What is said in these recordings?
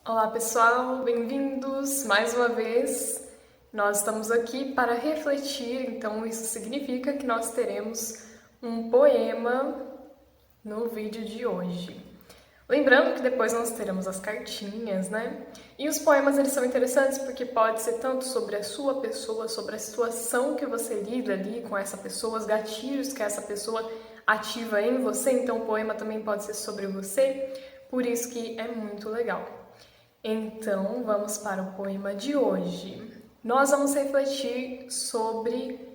Olá pessoal, bem-vindos mais uma vez. Nós estamos aqui para refletir, então isso significa que nós teremos um poema no vídeo de hoje. Lembrando que depois nós teremos as cartinhas, né? E os poemas eles são interessantes porque pode ser tanto sobre a sua pessoa, sobre a situação que você lida ali com essa pessoa, os gatilhos que essa pessoa ativa em você, então o poema também pode ser sobre você, por isso que é muito legal. Então, vamos para o poema de hoje. Nós vamos refletir sobre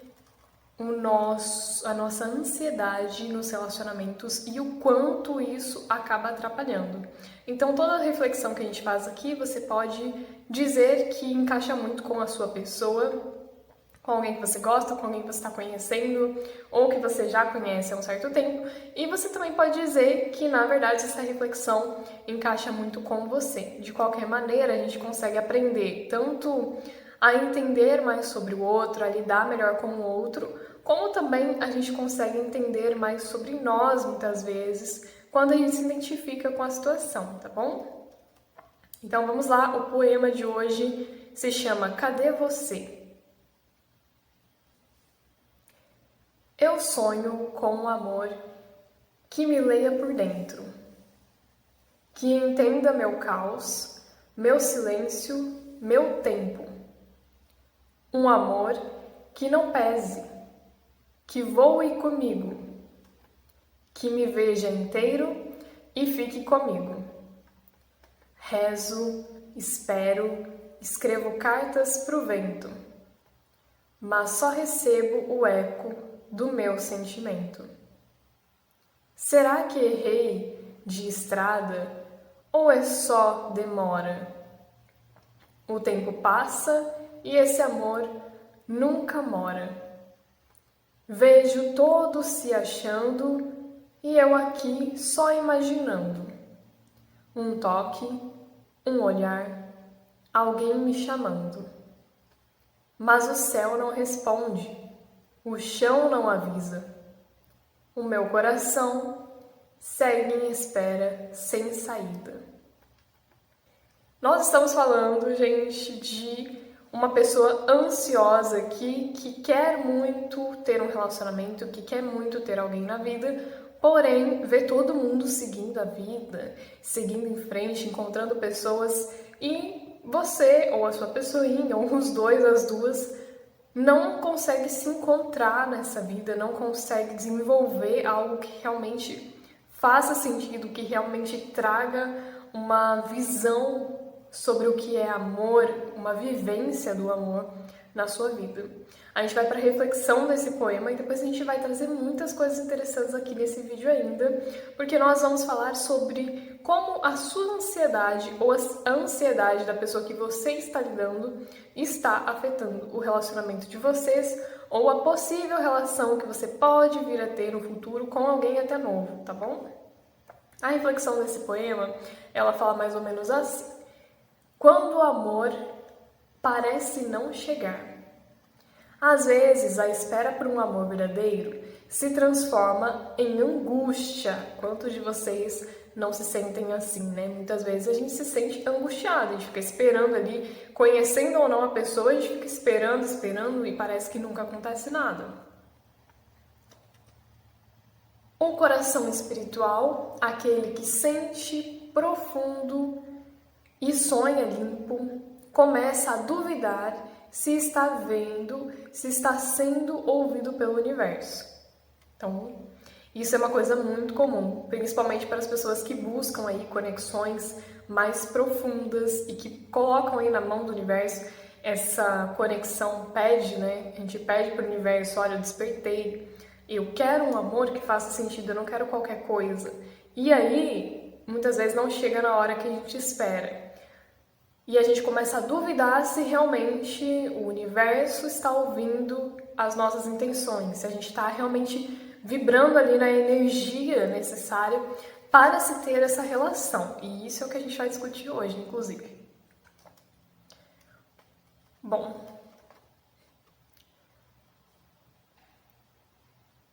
a nossa ansiedade nos relacionamentos e o quanto isso acaba atrapalhando. Então, toda reflexão que a gente faz aqui, você pode dizer que encaixa muito com a sua pessoa, com alguém que você gosta, com alguém que você está conhecendo, ou que você já conhece há um certo tempo. E você também pode dizer que, na verdade, essa reflexão encaixa muito com você. De qualquer maneira, a gente consegue aprender tanto a entender mais sobre o outro, a lidar melhor com o outro, como também a gente consegue entender mais sobre nós, muitas vezes, quando a gente se identifica com a situação, tá bom? Então vamos lá, o poema de hoje se chama Cadê Você? Eu sonho com um amor que me leia por dentro, que entenda meu caos, meu silêncio, meu tempo. Um amor que não pese, que voe comigo, que me veja inteiro e fique comigo. Rezo, espero, escrevo cartas pro vento, mas só recebo o eco do meu sentimento. Será que errei de estrada ou é só demora? O tempo passa e esse amor nunca mora. Vejo todos se achando e eu aqui só imaginando. Um toque, um olhar, alguém me chamando. Mas o céu não responde, o chão não avisa. O meu coração segue em espera sem saída. Nós estamos falando, gente, de uma pessoa ansiosa que quer muito ter um relacionamento, que quer muito ter alguém na vida, porém vê todo mundo seguindo a vida, seguindo em frente, encontrando pessoas e você ou a sua pessoinha, ou os dois, as duas, não consegue se encontrar nessa vida, não consegue desenvolver algo que realmente faça sentido, que realmente traga uma visão sobre o que é amor, uma vivência do amor na sua vida. A gente vai para a reflexão desse poema e depois a gente vai trazer muitas coisas interessantes aqui nesse vídeo ainda, porque nós vamos falar sobre como a sua ansiedade ou a ansiedade da pessoa que você está lidando está afetando o relacionamento de vocês ou a possível relação que você pode vir a ter no futuro com alguém até novo, tá bom? A reflexão desse poema, ela fala mais ou menos assim: quando o amor parece não chegar. Às vezes, a espera por um amor verdadeiro se transforma em angústia. Quantos de vocês não se sentem assim, né? Muitas vezes a gente se sente angustiado, a gente fica esperando ali, conhecendo ou não a pessoa, a gente fica esperando e parece que nunca acontece nada. O coração espiritual, aquele que sente profundo e sonha limpo, começa a duvidar se está vendo, se está sendo ouvido pelo universo. Então, isso é uma coisa muito comum, principalmente para as pessoas que buscam aí conexões mais profundas e que colocam aí na mão do universo essa conexão, pede, né? A gente pede para o universo, olha, eu despertei, eu quero um amor que faça sentido, eu não quero qualquer coisa. E aí, muitas vezes não chega na hora que a gente espera. E a gente começa a duvidar se realmente o universo está ouvindo as nossas intenções, se a gente está realmente vibrando ali na energia necessária para se ter essa relação. E isso é o que a gente vai discutir hoje, inclusive. Bom,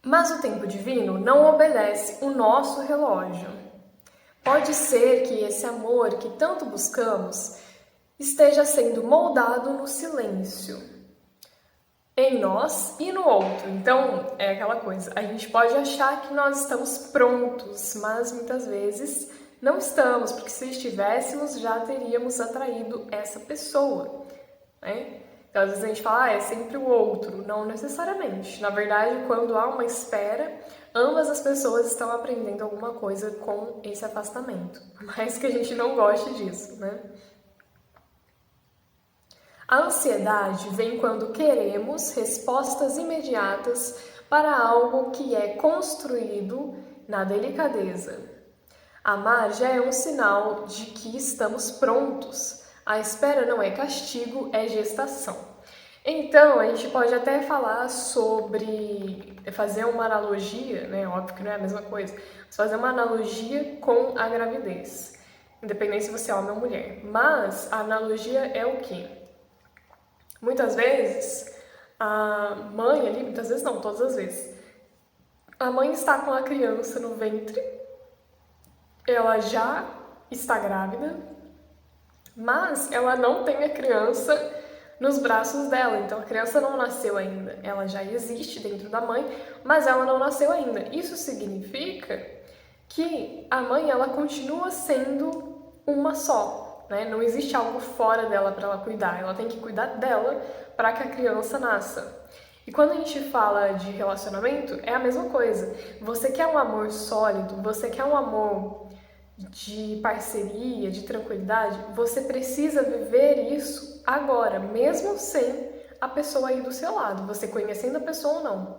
mas o tempo divino não obedece o nosso relógio. Pode ser que esse amor que tanto buscamos esteja sendo moldado no silêncio, em nós e no outro. Então, é aquela coisa, a gente pode achar que nós estamos prontos, mas muitas vezes não estamos, porque se estivéssemos, já teríamos atraído essa pessoa, né? Então, às vezes a gente fala, é sempre o outro. Não necessariamente. Na verdade, quando há uma espera, ambas as pessoas estão aprendendo alguma coisa com esse afastamento. Por mais que a gente não goste disso, né? A ansiedade vem quando queremos respostas imediatas para algo que é construído na delicadeza. Amar já é um sinal de que estamos prontos. A espera não é castigo, é gestação. Então, a gente pode até falar sobre fazer uma analogia, né? Óbvio que não é a mesma coisa, mas fazer uma analogia com a gravidez, independente se você é homem ou mulher. Mas a analogia é o quê? Muitas vezes, a mãe ali, muitas vezes não, todas as vezes, a mãe está com a criança no ventre, ela já está grávida, mas ela não tem a criança nos braços dela, então a criança não nasceu ainda. Ela já existe dentro da mãe, mas ela não nasceu ainda. Isso significa que a mãe ela continua sendo uma só, né? Não existe algo fora dela para ela cuidar. Ela tem que cuidar dela para que a criança nasça. E quando a gente fala de relacionamento, é a mesma coisa. Você quer um amor sólido, você quer um amor de parceria, de tranquilidade, você precisa viver isso agora, mesmo sem a pessoa aí do seu lado, você conhecendo a pessoa ou não.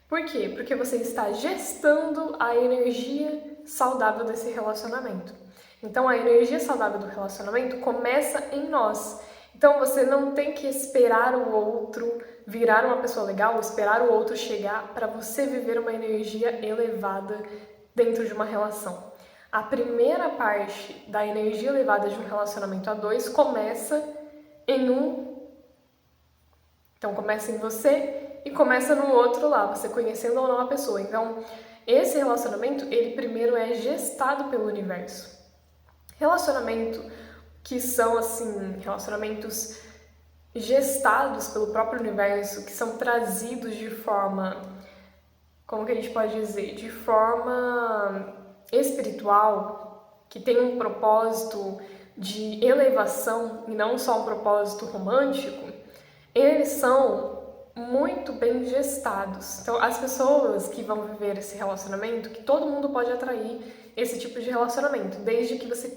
Por quê? Porque você está gestando a energia saudável desse relacionamento. Então, a energia saudável do relacionamento começa em nós. Então, você não tem que esperar o outro virar uma pessoa legal, ou esperar o outro chegar para você viver uma energia elevada dentro de uma relação. A primeira parte da energia elevada de um relacionamento a dois começa em um. Então, começa em você e começa no outro lá, você conhecendo ou não a pessoa. Então, esse relacionamento, ele primeiro é gestado pelo universo. Relacionamento que são, assim, relacionamentos gestados pelo próprio universo, que são trazidos de forma, como que a gente pode dizer, de forma espiritual, que tem um propósito de elevação e não só um propósito romântico, eles são muito bem gestados. Então, as pessoas que vão viver esse relacionamento, que todo mundo pode atrair esse tipo de relacionamento, desde que você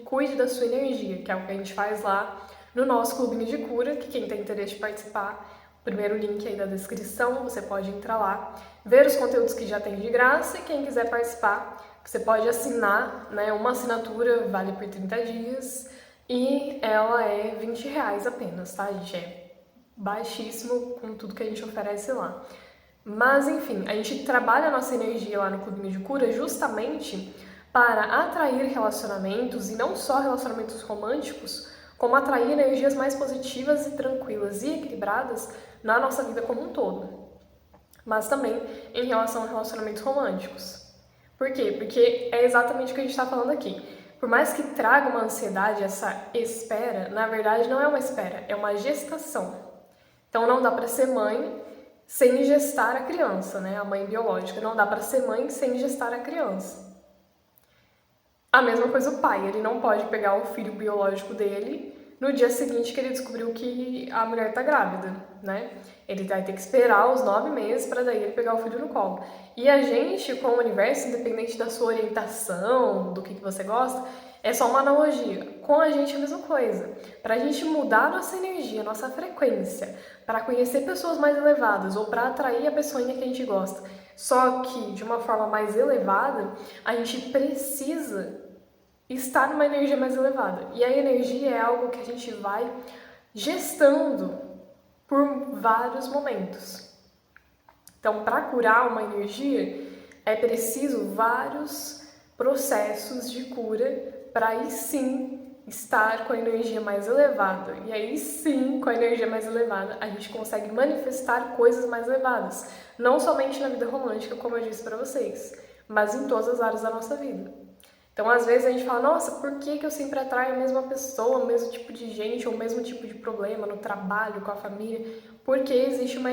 cuide da sua energia, que é o que a gente faz lá no nosso clubinho de cura, que quem tem interesse de participar, o primeiro link aí da descrição, você pode entrar lá, ver os conteúdos que já tem de graça e quem quiser participar, você pode assinar, né? Uma assinatura vale por 30 dias e ela é R$20 apenas, tá, gente? É baixíssimo com tudo que a gente oferece lá. Mas, enfim, a gente trabalha a nossa energia lá no Clubinho de Cura justamente para atrair relacionamentos, e não só relacionamentos românticos, como atrair energias mais positivas e tranquilas e equilibradas na nossa vida como um todo. Mas também em relação a relacionamentos românticos. Por quê? Porque é exatamente o que a gente está falando aqui. Por mais que traga uma ansiedade, essa espera, na verdade não é uma espera, é uma gestação. Então não dá para ser mãe sem gestar a criança, né? A mãe biológica. Não dá para ser mãe sem gestar a criança. A mesma coisa o pai, ele não pode pegar o filho biológico dele no dia seguinte que ele descobriu que a mulher está grávida, né? Ele vai ter que esperar os 9 meses para daí ele pegar o filho no colo. E a gente, com o universo, independente da sua orientação, do que você gosta, é só uma analogia. Com a gente é a mesma coisa. Para a gente mudar nossa energia, nossa frequência, para conhecer pessoas mais elevadas ou para atrair a pessoinha que a gente gosta, só que de uma forma mais elevada, a gente precisa estar numa energia mais elevada. E a energia é algo que a gente vai gestando por vários momentos. Então, para curar uma energia, é preciso vários processos de cura para aí sim estar com a energia mais elevada. E aí sim, com a energia mais elevada, a gente consegue manifestar coisas mais elevadas. Não somente na vida romântica, como eu disse para vocês, mas em todas as áreas da nossa vida. Então, às vezes a gente fala, nossa, por que que eu sempre atraio a mesma pessoa, o mesmo tipo de gente, ou o mesmo tipo de problema no trabalho, com a família? Porque existe uma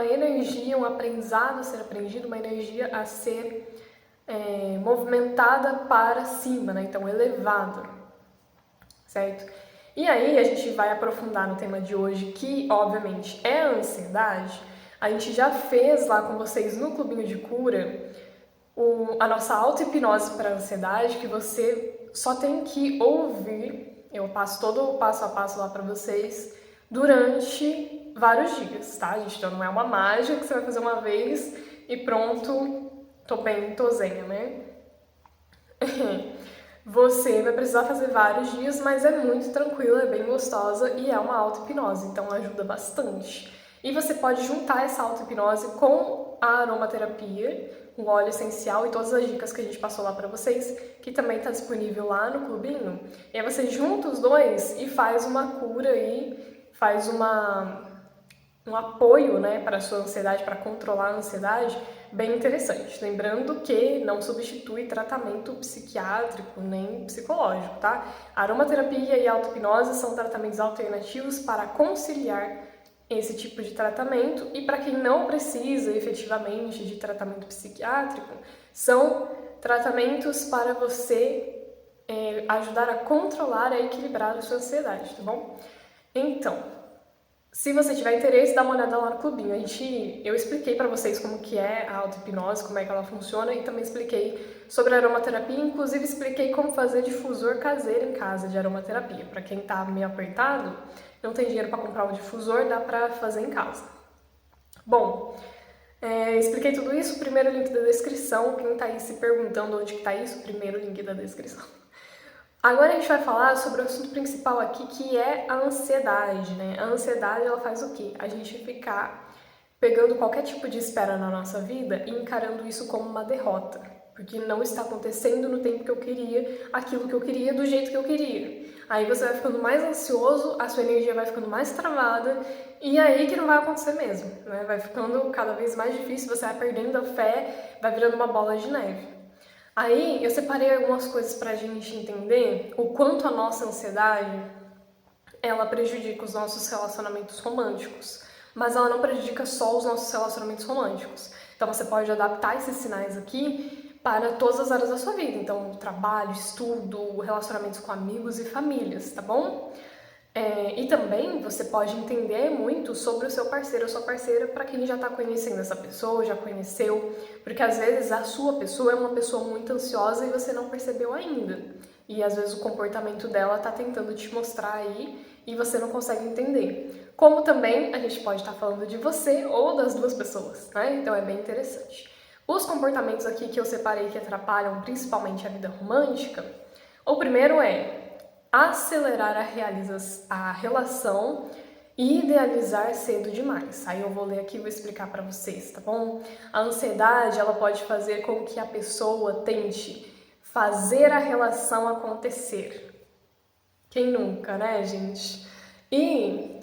energia, um aprendizado a ser aprendido, uma energia a ser movimentada para cima, né? Então, elevada, certo? E aí a gente vai aprofundar no tema de hoje, que obviamente é a ansiedade. A gente já fez lá com vocês no Clubinho de Cura a nossa auto-hipnose para a ansiedade, que você só tem que ouvir. Eu passo todo o passo a passo lá para vocês durante vários dias, tá, gente? Então não é uma mágica que você vai fazer uma vez e pronto, tô bem, tô zenha, né? Você vai precisar fazer vários dias, mas é muito tranquila, é bem gostosa e é uma auto-hipnose, então ajuda bastante. E você pode juntar essa auto-hipnose com a aromaterapia, o óleo essencial e todas as dicas que a gente passou lá pra vocês, que também tá disponível lá no clubinho. E aí você junta os dois e faz uma cura aí, faz um apoio, né, para a sua ansiedade, para controlar a ansiedade, bem interessante. Lembrando que não substitui tratamento psiquiátrico nem psicológico, tá? A aromaterapia e a auto-hipnose são tratamentos alternativos para conciliar esse tipo de tratamento, e para quem não precisa efetivamente de tratamento psiquiátrico, são tratamentos para você ajudar a controlar e equilibrar a sua ansiedade, tá bom? Então, se você tiver interesse, dá uma olhada lá no clubinho. Eu expliquei para vocês como que é a auto-hipnose, como é que ela funciona, e também expliquei sobre a aromaterapia, inclusive expliquei como fazer difusor caseiro em casa de aromaterapia. Para quem tá meio apertado, não tem dinheiro para comprar um difusor, dá para fazer em casa. Bom, expliquei tudo isso, primeiro link da descrição. Quem tá aí se perguntando onde que tá isso, primeiro link da descrição. Agora a gente vai falar sobre o assunto principal aqui, que é a ansiedade, né? A ansiedade, ela faz o quê? A gente ficar pegando qualquer tipo de espera na nossa vida e encarando isso como uma derrota, porque não está acontecendo no tempo que eu queria, aquilo que eu queria, do jeito que eu queria. Aí você vai ficando mais ansioso, a sua energia vai ficando mais travada, e aí que não vai acontecer mesmo, né? Vai ficando cada vez mais difícil, você vai perdendo a fé, vai virando uma bola de neve. Aí eu separei algumas coisas pra gente entender o quanto a nossa ansiedade ela prejudica os nossos relacionamentos românticos, mas ela não prejudica só os nossos relacionamentos românticos. Então você pode adaptar esses sinais aqui para todas as áreas da sua vida, então trabalho, estudo, relacionamentos com amigos e famílias, tá bom? E também você pode entender muito sobre o seu parceiro ou sua parceira para quem já está conhecendo essa pessoa, já conheceu, porque às vezes a sua pessoa é uma pessoa muito ansiosa e você não percebeu ainda. E às vezes o comportamento dela está tentando te mostrar aí e você não consegue entender. Como também a gente pode estar falando de você ou das duas pessoas, né? Então é bem interessante. Os comportamentos aqui que eu separei que atrapalham principalmente a vida romântica, o primeiro é acelerar a relação e idealizar cedo demais. Aí eu vou ler aqui e vou explicar para vocês, tá bom? A ansiedade, ela pode fazer com que a pessoa tente fazer a relação acontecer. Quem nunca, né, gente? E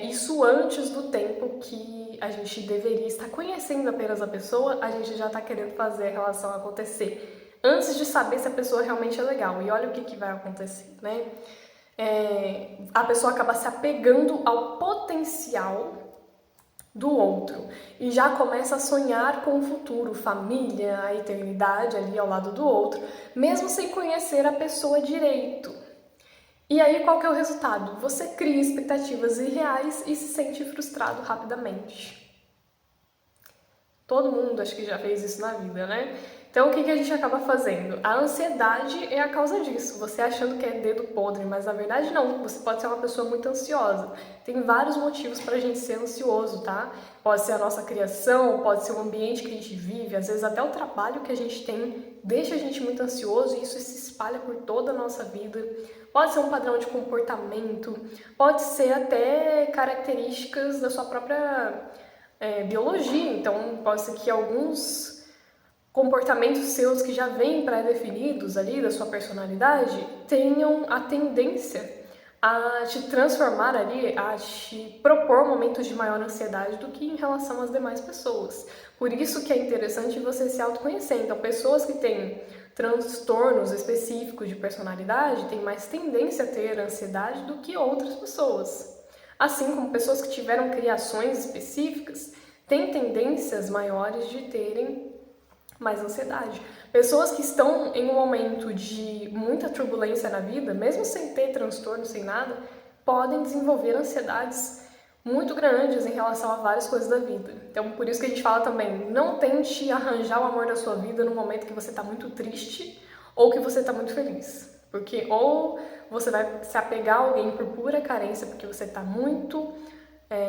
isso antes do tempo que a gente deveria estar conhecendo apenas a pessoa, a gente já está querendo fazer a relação acontecer antes de saber se a pessoa realmente é legal. E olha o que vai acontecer, né? A pessoa acaba se apegando ao potencial do outro e já começa a sonhar com o futuro, família, a eternidade ali ao lado do outro, mesmo sem conhecer a pessoa direito. E aí qual que é o resultado? Você cria expectativas irreais e se sente frustrado rapidamente. Todo mundo acho que já fez isso na vida, né? Então, o que a gente acaba fazendo? A ansiedade é a causa disso. Você achando que é dedo podre, mas na verdade não. Você pode ser uma pessoa muito ansiosa. Tem vários motivos pra gente ser ansioso, tá? Pode ser a nossa criação, pode ser o ambiente que a gente vive, às vezes até o trabalho que a gente tem deixa a gente muito ansioso e isso se espalha por toda a nossa vida. Pode ser um padrão de comportamento, pode ser até características da sua própria biologia. Então, pode ser que alguns comportamentos seus que já vêm pré-definidos ali da sua personalidade tenham a tendência a te transformar ali, a te propor momentos de maior ansiedade do que em relação às demais pessoas. Por isso que é interessante você se autoconhecer. Então, pessoas que têm transtornos específicos de personalidade têm mais tendência a ter ansiedade do que outras pessoas. Assim como pessoas que tiveram criações específicas têm tendências maiores de terem mais ansiedade. Pessoas que estão em um momento de muita turbulência na vida, mesmo sem ter transtorno, sem nada, podem desenvolver ansiedades muito grandes em relação a várias coisas da vida. Então, por isso que a gente fala também, não tente arranjar o amor da sua vida no momento que você está muito triste ou que você está muito feliz. Porque ou você vai se apegar a alguém por pura carência, porque você está muito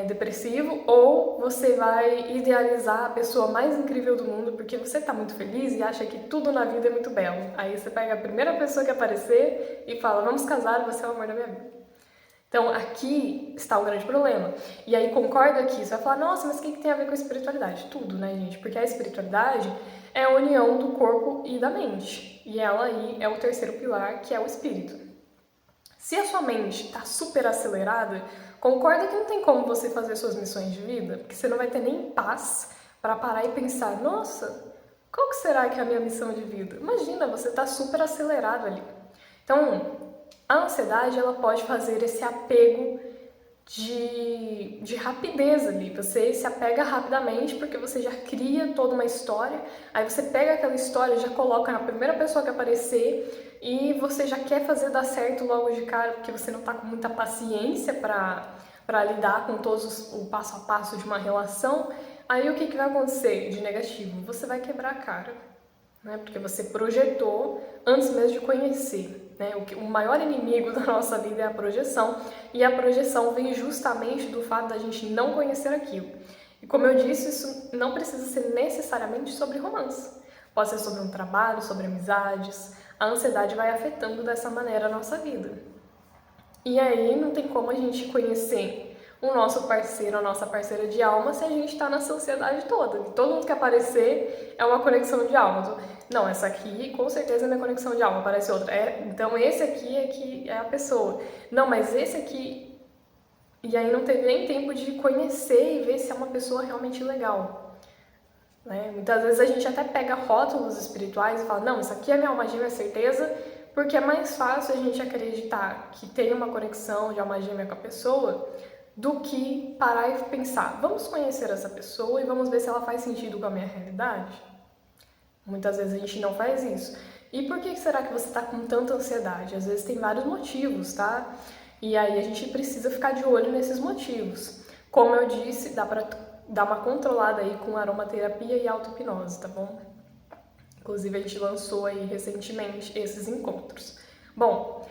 depressivo, ou você vai idealizar a pessoa mais incrível do mundo porque você está muito feliz e acha que tudo na vida é muito belo. Aí você pega a primeira pessoa que aparecer e fala, vamos casar, você é o amor da minha vida. Então, aqui está o grande problema. E aí, concorda que você vai falar, nossa, mas o que tem a ver com a espiritualidade? Tudo, né, gente? Porque a espiritualidade é a união do corpo e da mente. E ela aí é o terceiro pilar, que é o espírito. Se a sua mente está super acelerada, concorda que não tem como você fazer suas missões de vida? Porque você não vai ter nem paz para parar e pensar, nossa, qual que será que é a minha missão de vida? Imagina, você está super acelerado ali. Então, a ansiedade, ela pode fazer esse apego de rapidez ali. Você se apega rapidamente porque você já cria toda uma história, aí você pega aquela história e já coloca na primeira pessoa que aparecer e você já quer fazer dar certo logo de cara porque você não tá com muita paciência para lidar com todos o passo a passo de uma relação. Aí o que vai acontecer de negativo? Você vai quebrar a cara, né? Porque você projetou antes mesmo de conhecer. Né? O maior inimigo da nossa vida é a projeção, e a projeção vem justamente do fato da gente não conhecer aquilo. E como eu disse, isso não precisa ser necessariamente sobre romance. Pode ser sobre um trabalho, sobre amizades. A ansiedade vai afetando dessa maneira a nossa vida. E aí não tem como a gente conhecer o nosso parceiro, a nossa parceira de alma, se a gente está nessa ansiedade toda. E todo mundo que aparecer é uma conexão de alma. Não, essa aqui com certeza é minha conexão de alma, aparece outra. Então esse aqui é que é a pessoa. Não, mas esse aqui... E aí não teve nem tempo de conhecer e ver se é uma pessoa realmente legal. Né? Muitas vezes a gente até pega rótulos espirituais e fala, não, isso aqui é minha alma gêmea, certeza, porque é mais fácil a gente acreditar que tem uma conexão de alma gêmea com a pessoa do que parar e pensar, vamos conhecer essa pessoa e vamos ver se ela faz sentido com a minha realidade. Muitas vezes a gente não faz isso. E por que será que você está com tanta ansiedade? Às vezes tem vários motivos, tá? E aí a gente precisa ficar de olho nesses motivos. Como eu disse, dá para dar uma controlada aí com aromaterapia e auto-hipnose, tá bom? Inclusive a gente lançou aí recentemente esses encontros. Bom,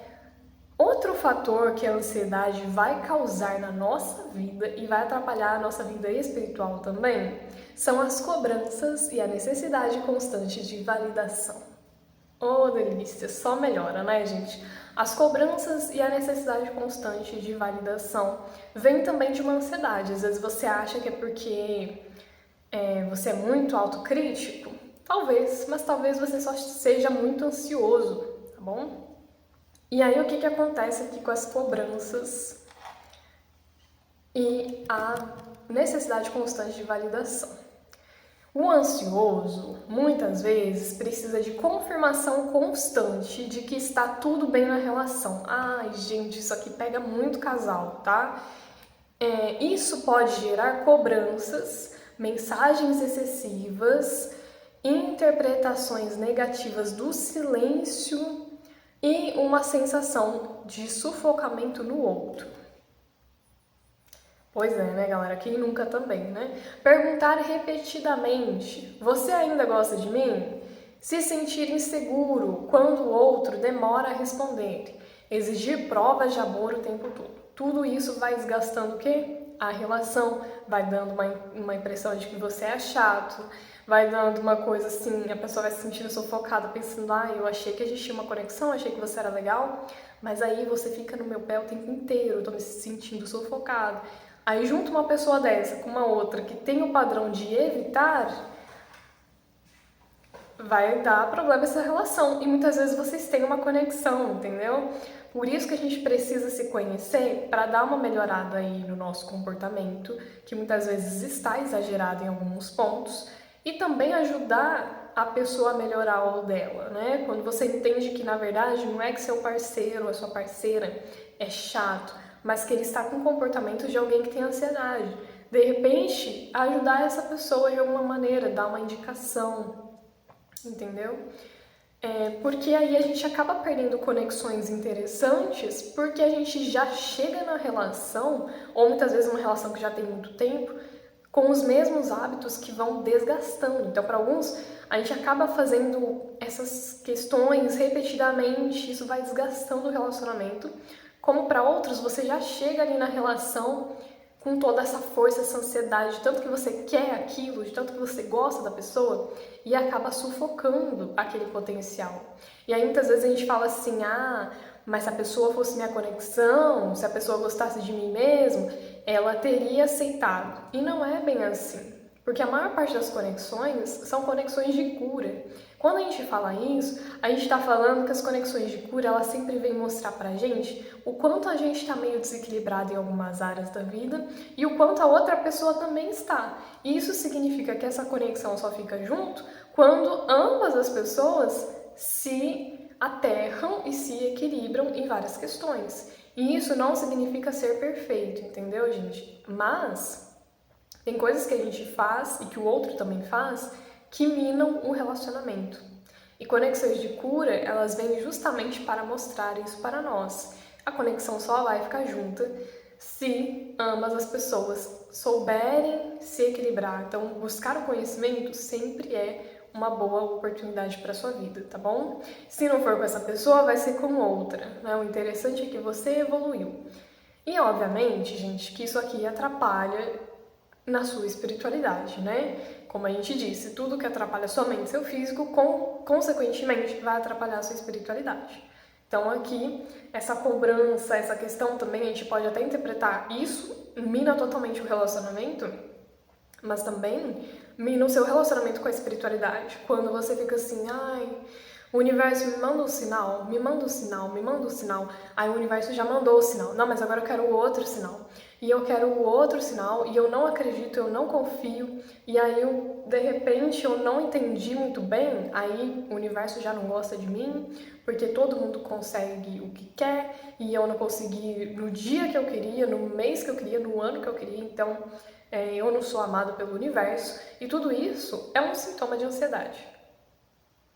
outro fator que a ansiedade vai causar na nossa vida e vai atrapalhar a nossa vida espiritual também são as cobranças e a necessidade constante de validação. Oh, delícia! Só melhora, né, gente? As cobranças e a necessidade constante de validação vem também de uma ansiedade. Às vezes você acha que é porque você é muito autocrítico. Talvez, mas talvez você só seja muito ansioso, tá bom? E aí, o que acontece aqui com as cobranças e a necessidade constante de validação? O ansioso, muitas vezes, precisa de confirmação constante de que está tudo bem na relação. Ai, gente, isso aqui pega muito casal, tá? Isso pode gerar cobranças, mensagens excessivas, interpretações negativas do silêncio e uma sensação de sufocamento no outro. Pois é, né, galera? Quem nunca também, né? Perguntar repetidamente: você ainda gosta de mim? Se sentir inseguro quando o outro demora a responder. Exigir provas de amor o tempo todo. Tudo isso vai desgastando o quê? A relação, vai dando uma impressão de que você é chato, vai dando uma coisa assim, a pessoa vai se sentindo sufocada, pensando, eu achei que a gente tinha uma conexão, achei que você era legal, mas aí você fica no meu pé o tempo inteiro, eu tô me sentindo sufocado. Aí junto uma pessoa dessa com uma outra que tem o padrão de evitar, vai dar problema essa relação. E muitas vezes vocês têm uma conexão, entendeu? Por isso que a gente precisa se conhecer para dar uma melhorada aí no nosso comportamento, que muitas vezes está exagerado em alguns pontos, e também ajudar a pessoa a melhorar o dela, né? Quando você entende que, na verdade, não é que seu parceiro ou a sua parceira é chato, mas que ele está com comportamento de alguém que tem ansiedade. De repente, ajudar essa pessoa de alguma maneira, dar uma indicação, entendeu? Porque aí a gente acaba perdendo conexões interessantes, porque a gente já chega na relação, ou muitas vezes uma relação que já tem muito tempo, com os mesmos hábitos que vão desgastando. Então, para alguns, a gente acaba fazendo essas questões repetidamente, isso vai desgastando o relacionamento. Como para outros, você já chega ali na relação com toda essa força, essa ansiedade, de tanto que você quer aquilo, de tanto que você gosta da pessoa, e acaba sufocando aquele potencial. E aí muitas vezes a gente fala assim, mas se a pessoa fosse minha conexão, se a pessoa gostasse de mim mesmo, ela teria aceitado. E não é bem assim. Porque a maior parte das conexões são conexões de cura. Quando a gente fala isso, a gente está falando que as conexões de cura, elas sempre vêm mostrar pra gente o quanto a gente está meio desequilibrado em algumas áreas da vida e o quanto a outra pessoa também está. E isso significa que essa conexão só fica junto quando ambas as pessoas se aterram e se equilibram em várias questões. E isso não significa ser perfeito, entendeu, gente? Mas tem coisas que a gente faz e que o outro também faz que minam o relacionamento. E conexões de cura, elas vêm justamente para mostrar isso para nós. A conexão só vai ficar junta se ambas as pessoas souberem se equilibrar. Então, buscar o conhecimento sempre é uma boa oportunidade para sua vida, tá bom? Se não for com essa pessoa, vai ser com outra, né? O interessante é que você evoluiu. E, obviamente, gente, que isso aqui atrapalha na sua espiritualidade, né? Como a gente disse, tudo que atrapalha sua mente e seu físico, consequentemente, vai atrapalhar a sua espiritualidade. Então aqui, essa cobrança, essa questão também, a gente pode até interpretar isso, mina totalmente o relacionamento, mas também mina o seu relacionamento com a espiritualidade. Quando você fica assim, o universo me manda um sinal, me manda um sinal, me manda um sinal. Aí o universo já mandou o sinal. Não, mas agora eu quero o outro sinal. E eu quero o outro sinal, e eu não acredito, eu não confio. E aí, de repente, eu não entendi muito bem. Aí o universo já não gosta de mim, porque todo mundo consegue o que quer, e eu não consegui no dia que eu queria, no mês que eu queria, no ano que eu queria. Então, eu não sou amado pelo universo. E tudo isso é um sintoma de ansiedade.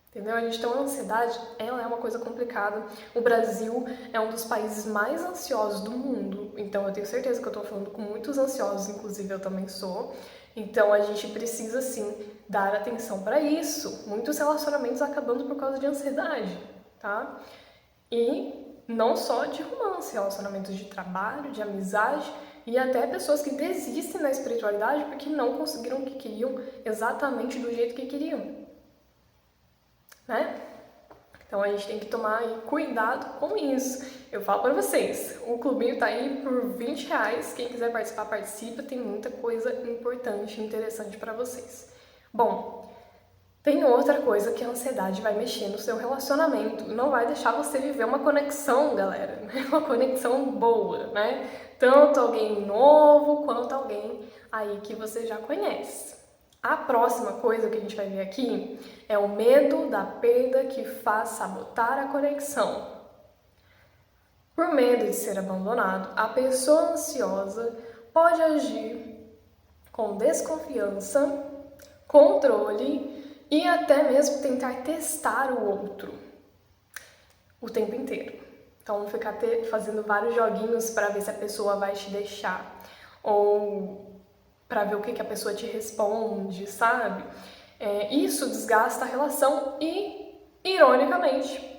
Entendeu? A gente tem uma ansiedade, ela é uma coisa complicada. O Brasil é um dos países mais ansiosos do mundo, então eu tenho certeza que eu tô falando com muitos ansiosos, inclusive eu também sou. Então a gente precisa sim dar atenção para isso. Muitos relacionamentos acabando por causa de ansiedade, tá? E não só de romance, relacionamentos de trabalho, de amizade e até pessoas que desistem da espiritualidade porque não conseguiram o que queriam exatamente do jeito que queriam. Né? Então a gente tem que tomar aí cuidado com isso. Eu falo para vocês, o clubinho tá aí por R$20. Quem quiser participar, participa. Tem muita coisa importante e interessante para vocês. Bom, tem outra coisa que a ansiedade vai mexer no seu relacionamento. Não vai deixar você viver uma conexão, galera. Uma conexão boa, né? Tanto alguém novo quanto alguém aí que você já conhece. A próxima coisa que a gente vai ver aqui é o medo da perda que faz sabotar a conexão. Por medo de ser abandonado, a pessoa ansiosa pode agir com desconfiança, controle e até mesmo tentar testar o outro o tempo inteiro. Então, ficar fazendo vários joguinhos para ver se a pessoa vai te deixar ou para ver o que a pessoa te responde, sabe? Isso desgasta a relação e, ironicamente,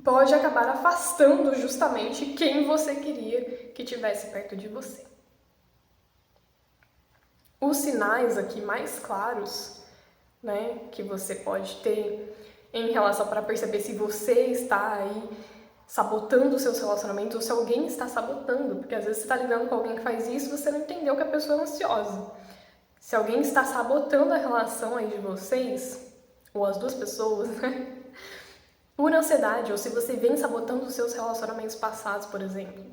pode acabar afastando justamente quem você queria que estivesse perto de você. Os sinais aqui mais claros, né, que você pode ter em relação para perceber se você está aí sabotando os seus relacionamentos ou se alguém está sabotando, porque às vezes você está lidando com alguém que faz isso e você não entendeu que a pessoa é ansiosa. Se alguém está sabotando a relação aí de vocês, ou as duas pessoas, né, por ansiedade, ou se você vem sabotando os seus relacionamentos passados, por exemplo,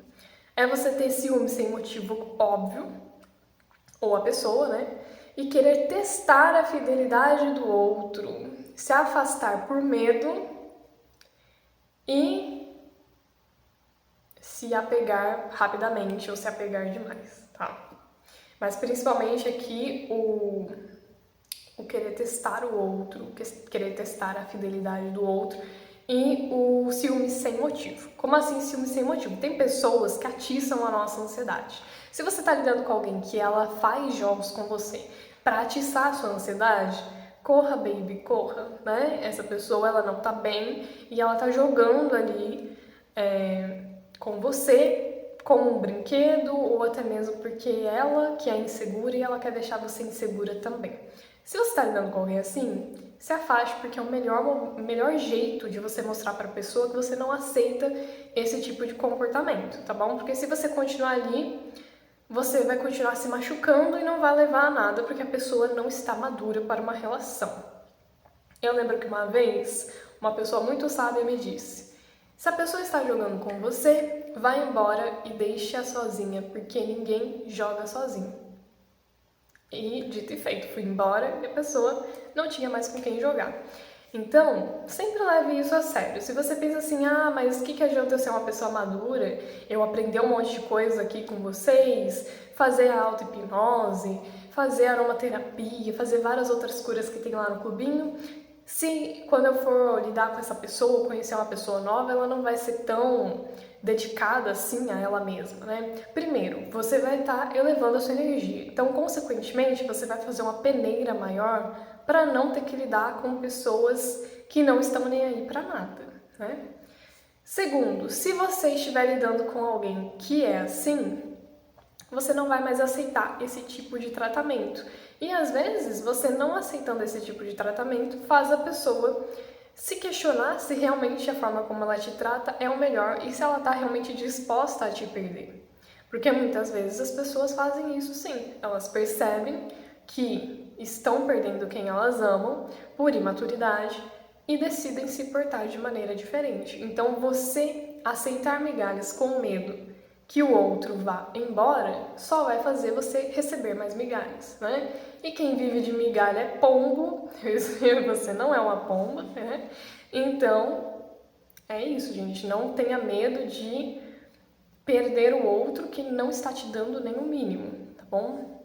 é você ter ciúme sem motivo óbvio, ou a pessoa, né, e querer testar a fidelidade do outro. se afastar por medo e se apegar rapidamente ou se apegar demais, tá? Mas principalmente aqui o querer testar o outro, querer testar a fidelidade do outro e o ciúme sem motivo. Como assim ciúme sem motivo? Tem pessoas que atiçam a nossa ansiedade. Se você tá lidando com alguém que ela faz jogos com você para atiçar a sua ansiedade, corra, baby, corra, né? Essa pessoa, ela não tá bem e ela tá jogando ali com você, com um brinquedo, ou até mesmo porque ela que é insegura e ela quer deixar você insegura também. Se você está lidando com alguém assim, se afaste, porque é o melhor jeito de você mostrar para a pessoa que você não aceita esse tipo de comportamento, tá bom? Porque se você continuar ali, você vai continuar se machucando e não vai levar a nada, porque a pessoa não está madura para uma relação. Eu lembro que uma vez, uma pessoa muito sábia me disse: se a pessoa está jogando com você, vá embora e deixe-a sozinha, porque ninguém joga sozinho. E, dito e feito, fui embora e a pessoa não tinha mais com quem jogar. Então, sempre leve isso a sério. Se você pensa assim, mas o que adianta eu ser uma pessoa madura, eu aprender um monte de coisa aqui com vocês, fazer a auto-hipnose, fazer aromaterapia, fazer várias outras curas que tem lá no clubinho, se quando eu for lidar com essa pessoa, conhecer uma pessoa nova, ela não vai ser tão dedicada assim a ela mesma, né? Primeiro, você vai estar elevando a sua energia. Então, consequentemente, você vai fazer uma peneira maior para não ter que lidar com pessoas que não estão nem aí para nada, né? Segundo, se você estiver lidando com alguém que é assim, você não vai mais aceitar esse tipo de tratamento. E às vezes, você não aceitando esse tipo de tratamento faz a pessoa se questionar se realmente a forma como ela te trata é o melhor e se ela está realmente disposta a te perder. Porque muitas vezes as pessoas fazem isso sim, elas percebem que estão perdendo quem elas amam por imaturidade e decidem se portar de maneira diferente. Então você aceitar migalhas com medo que o outro vá embora só vai fazer você receber mais migalhas, né? E quem vive de migalha é pombo, você não é uma pomba, né? Então, é isso, gente. Não tenha medo de perder o outro que não está te dando nem o mínimo, tá bom?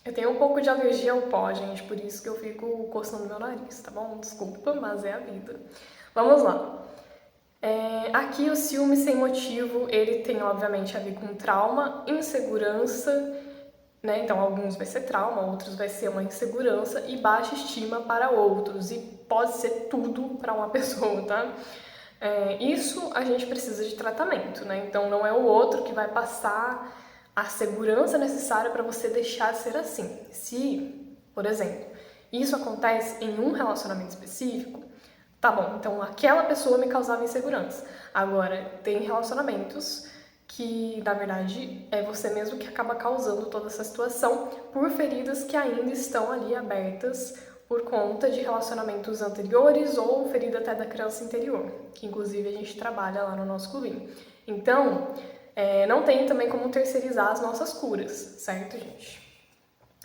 Eu tenho um pouco de alergia ao pó, gente, por isso que eu fico coçando meu nariz, tá bom? Desculpa, mas é a vida. Vamos lá. Aqui o ciúme sem motivo, ele tem obviamente a ver com trauma, insegurança, né? Então alguns vai ser trauma, outros vai ser uma insegurança e baixa estima para outros, e pode ser tudo para uma pessoa, tá? Isso a gente precisa de tratamento, né? Então não é o outro que vai passar a segurança necessária para você deixar de ser assim. Se, por exemplo, isso acontece em um relacionamento específico, tá bom, então aquela pessoa me causava insegurança. Agora, tem relacionamentos que, na verdade, é você mesmo que acaba causando toda essa situação por feridas que ainda estão ali abertas por conta de relacionamentos anteriores ou ferida até da criança interior, que inclusive a gente trabalha lá no nosso clubinho. Então, não tem também como terceirizar as nossas curas, certo, gente?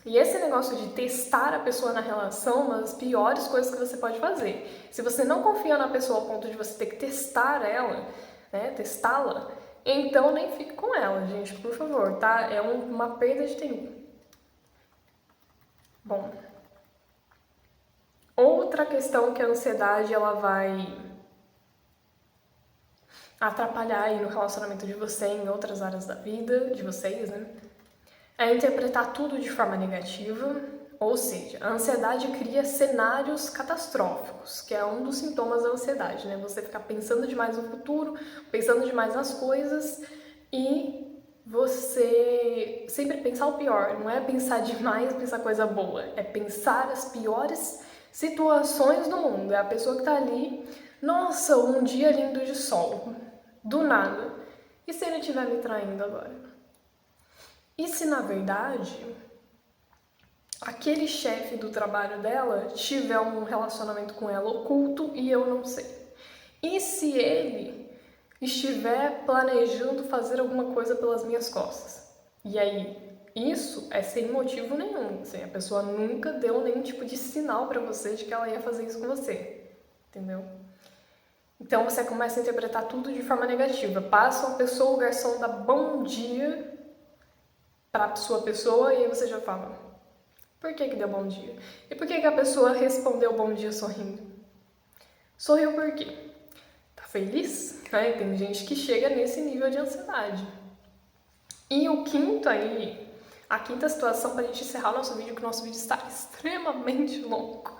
E esse negócio de testar a pessoa na relação é uma das piores coisas que você pode fazer. Se você não confia na pessoa ao ponto de você ter que testar ela, né, testá-la, então nem fique com ela, gente, por favor, tá? É uma perda de tempo. Bom, outra questão que a ansiedade ela vai atrapalhar aí no relacionamento de você em outras áreas da vida de vocês, né? É interpretar tudo de forma negativa, ou seja, a ansiedade cria cenários catastróficos, que é um dos sintomas da ansiedade, né? Você ficar pensando demais no futuro, pensando demais nas coisas e você sempre pensar o pior. Não é pensar demais, pensar coisa boa, é pensar as piores situações do mundo. É a pessoa que tá ali, nossa, um dia lindo de sol, do nada. E se ele estiver me traindo agora? E se, na verdade, aquele chefe do trabalho dela tiver um relacionamento com ela oculto e eu não sei? E se ele estiver planejando fazer alguma coisa pelas minhas costas? E aí, isso é sem motivo nenhum, assim, a pessoa nunca deu nenhum tipo de sinal pra você de que ela ia fazer isso com você, entendeu? Então você começa a interpretar tudo de forma negativa. Passa uma pessoa, o garçom dá bom dia pra sua pessoa e aí você já fala, por que que deu bom dia? E por que que a pessoa respondeu bom dia sorrindo? Sorriu por quê? Tá feliz? Né? Tem gente que chega nesse nível de ansiedade. E o quinto aí, a quinta situação pra gente encerrar o nosso vídeo, que o nosso vídeo está extremamente longo.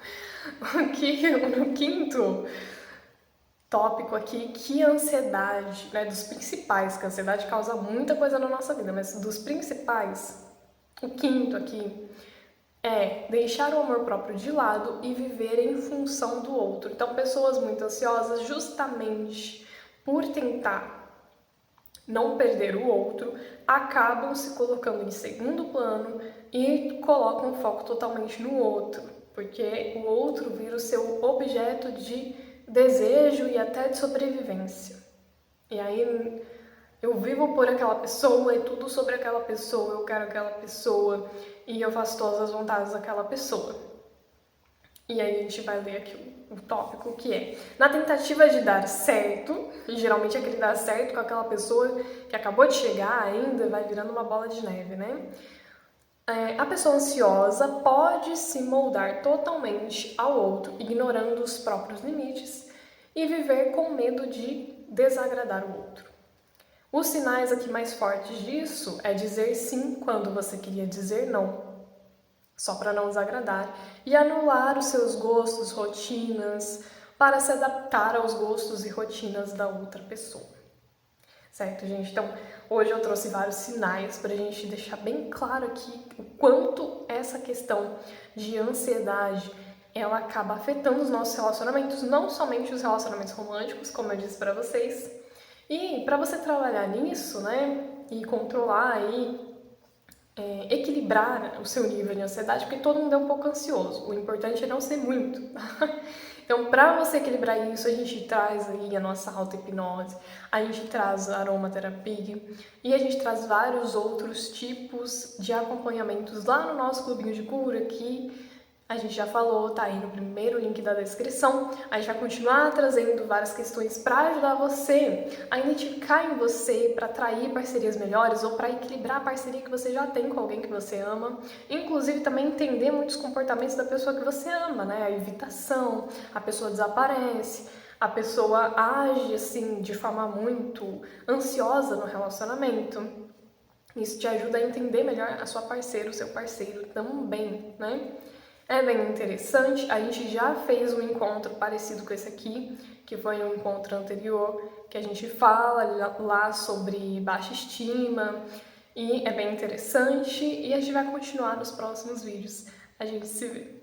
No quinto tópico aqui, que a ansiedade, né, dos principais, que a ansiedade causa muita coisa na nossa vida, mas dos principais, o quinto aqui é deixar o amor próprio de lado e viver em função do outro. Então, pessoas muito ansiosas, justamente por tentar não perder o outro, acabam se colocando em segundo plano e colocam o foco totalmente no outro, porque o outro vira o seu objeto de desejo e até de sobrevivência. E aí eu vivo por aquela pessoa, é tudo sobre aquela pessoa, eu quero aquela pessoa e eu faço todas as vontades daquela pessoa. E aí a gente vai ler aqui o tópico que é: na tentativa de dar certo, e geralmente aquele dar certo com aquela pessoa que acabou de chegar ainda, vai virando uma bola de neve, né? A pessoa ansiosa pode se moldar totalmente ao outro, ignorando os próprios limites e viver com medo de desagradar o outro. Os sinais aqui mais fortes disso é dizer sim quando você queria dizer não, só para não desagradar, e anular os seus gostos, rotinas, para se adaptar aos gostos e rotinas da outra pessoa. Certo, gente? Então, hoje eu trouxe vários sinais para a gente deixar bem claro aqui o quanto essa questão de ansiedade ela acaba afetando os nossos relacionamentos, não somente os relacionamentos românticos, como eu disse para vocês. E para você trabalhar nisso, né, e controlar aí, equilibrar o seu nível de ansiedade, porque todo mundo é um pouco ansioso. O importante é não ser muito. Então, para você equilibrar isso, a gente traz aí a nossa auto-hipnose, a gente traz a aromaterapia e a gente traz vários outros tipos de acompanhamentos lá no nosso clubinho de cura, que a gente já falou, tá aí no primeiro link da descrição. A gente vai continuar trazendo várias questões para ajudar você a identificar em você, para atrair parcerias melhores ou para equilibrar a parceria que você já tem com alguém que você ama. Inclusive também entender muitos comportamentos da pessoa que você ama, né? A evitação, a pessoa desaparece, a pessoa age assim de forma muito ansiosa no relacionamento. Isso te ajuda a entender melhor a sua parceira, o seu parceiro também, né? É bem interessante, a gente já fez um encontro parecido com esse aqui, que foi um encontro anterior, que a gente fala lá sobre baixa estima, e é bem interessante, e a gente vai continuar nos próximos vídeos. A gente se vê.